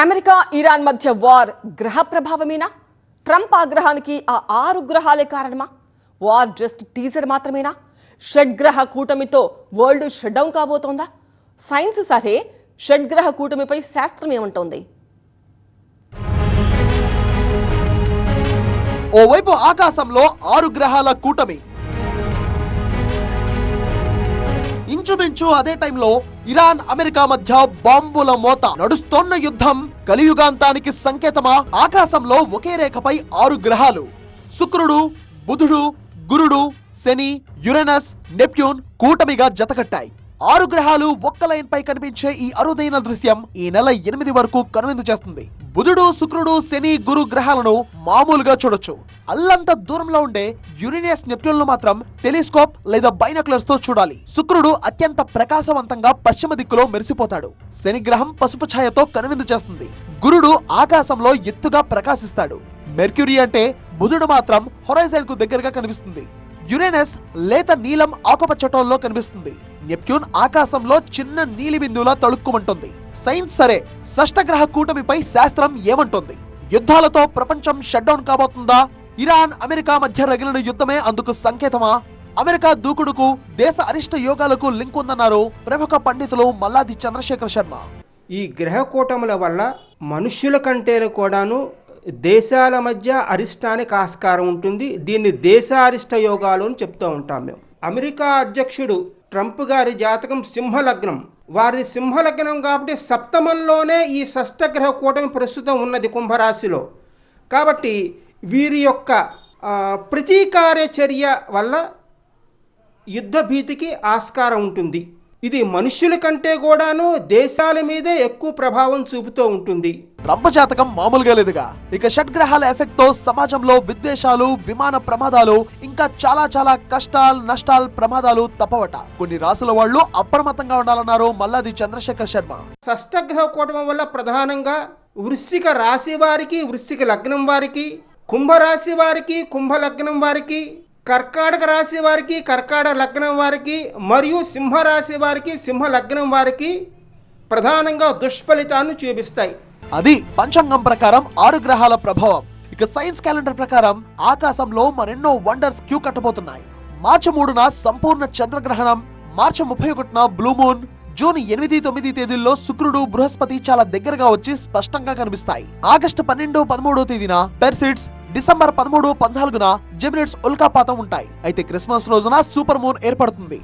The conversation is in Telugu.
అమెరికా ఇరాన్ మధ్య వార్ గ్రహ ప్రభావమేనా? ట్రంప్ ఆగ్రహానికి ఆ 6 గ్రహాలే కారణమా? వార్ జస్ట్ టీజర్ మాత్రమేనా? షడ్గ్రహ కూటమితో వరల్డ్ షట్ డౌన్ కాబోతోందా? సైన్స్ సరే, షడ్గ్రహ కూటమిపై శాస్త్రం ఏమంటోంది? ఓవైపు ఆకాశంలో 6 గ్రహాల కూటమి, ఇంచుమించు అదే టైంలో ఇరాన్ అమెరికా మధ్య బాంబుల మోత. నడుస్తోన్న యుద్ధం కలియుగాంతానికి సంకేతమా? ఆకాశంలో ఒకే రేఖపై 6 గ్రహాలు, శుక్రుడు, బుధుడు, గురుడు, శని, యురేనస్, నెప్ట్యూన్ కూటమిగా జతకట్టాయి. 6 గ్రహాలు ఒక్క లైన్ పై కనిపించే ఈ అరుదైన దృశ్యం ఈ నెల 8 వరకు కనువిందు చేస్తుంది. బుధుడు, శుక్రుడు, శని, గురు గ్రహాలను మామూలుగా చూడొచ్చు. అల్లంత దూరంలో ఉండే యురేనస్, నెప్ట్యూన్లు మాత్రం టెలిస్కోప్ లేదా బైనాక్యులర్స్ తో చూడాలి. శుక్రుడు అత్యంత ప్రకాశవంతంగా పశ్చిమ దిక్కులో మెరిసిపోతాడు. శని గ్రహం పసుపు ఛాయతో కనువిందు చేస్తుంది. గురుడు ఆకాశంలో ఎత్తుగా ప్రకాశిస్తాడు. మెర్క్యూరీ అంటే బుధుడు మాత్రం హొరైజన్ కు దగ్గరగా కనిపిస్తుంది. యురేనస్ లేత నీలం ఆకుపచ్చటంలో కనిపిస్తుంది. నెప్ట్యూన్ ఆకాశంలో చిన్న నీలి బిందువులా తళుక్కుమంటుంది. సైన్స్ సరే, షష్టగ్రహ కూటమిపై శాస్త్రం ఏమంటోంది? యుద్ధాలతో ప్రపంచం షట్ డౌన్ కాబోతుందా? ఇరాన్ అమెరికా మధ్య రగిలిన యుద్ధమే అందుకు సంకేతమా? అమెరికా దూకుడుకు దేశ అరిష్ట యోగాలకు లింక్ ఉందన్నారు ప్రముఖ పండితులు మల్లాది చంద్రశేఖర్ శర్మ. ఈ గ్రహ కూటముల వల్ల మనుష్యుల కంటే కూడాను దేశాల మధ్య అరిష్టానికి ఆస్కారం ఉంటుంది. దీన్ని దేశారిష్ట యోగాలు అని చెప్తూ ఉంటాం మేము. అమెరికా అధ్యక్షుడు ట్రంప్ గారి జాతకం సింహలగ్నం. వారి సింహలగ్నం కాబట్టి సప్తమంలోనే ఈ షష్టగ్రహ కూటమి ప్రస్తుతం ఉన్నది కుంభరాశిలో. కాబట్టి వీరి యొక్క ప్రతీకార చర్య వల్ల యుద్ధ భీతికి ఆస్కారం ఉంటుంది. ఇది మనుష్యుల కంటే కూడాను దేశాల మీదే ఎక్కువ ప్రభావం చూపుతూ ఉంటుంది. ట్రంప్ జాతకం మామూలుగా లేదుగా. ఇక షడ్గ్రహాల ఎఫెక్ట్ తో సమాజంలో విద్వేషాలు, విమాన ప్రమాదాలు, ఇంకా చాలా కష్టాలు, నష్టాలు, ప్రమాదాలు తప్పవట. కొన్ని రాసుల వాళ్ళు అప్రమత్తంగా ఉండాలన్నారు మల్లాది చంద్రశేఖర్ శర్మ. షష్టగ్రహ కూటమి వల్ల ప్రధానంగా వృశ్చిక రాశి వారికి, వృశ్చిక లగ్నం వారికి, కుంభరాశి వారికి, కుంభ లగ్నం వారికి, కర్కాటక రాశి వారికి, కర్కాటక లగ్నం వారికి, మరియు సింహరాశి వారికి, సింహ లగ్నం వారికి ప్రధానంగా దుష్ఫలితాన్ని చూపిస్తాయి. అది పంచాంగం ప్రకారం 6 గ్రహాల ప్రభావం. ఇక సైన్స్ క్యాలెండర్ ప్రకారం ఆకాశంలో మరెన్నో వండర్స్ క్యూ కట్టబోతున్నాయి. మార్చి 3న సంపూర్ణ చంద్రగ్రహణం, మార్చి 31న బ్లూ మూన్, జూన్ 8, 9 తేదీల్లో శుక్రుడు, బృహస్పతి చాలా దగ్గరగా వచ్చి స్పష్టంగా కనిపిస్తాయి. ఆగస్టు 12, 13 తేదీన పెర్సిడ్స్, డిసెంబర్ 13, 14న జెమినిడ్స్ ఉల్కాపాతం ఉంటాయి. అయితే క్రిస్మస్ రోజున సూపర్ మూన్ ఏర్పడుతుంది.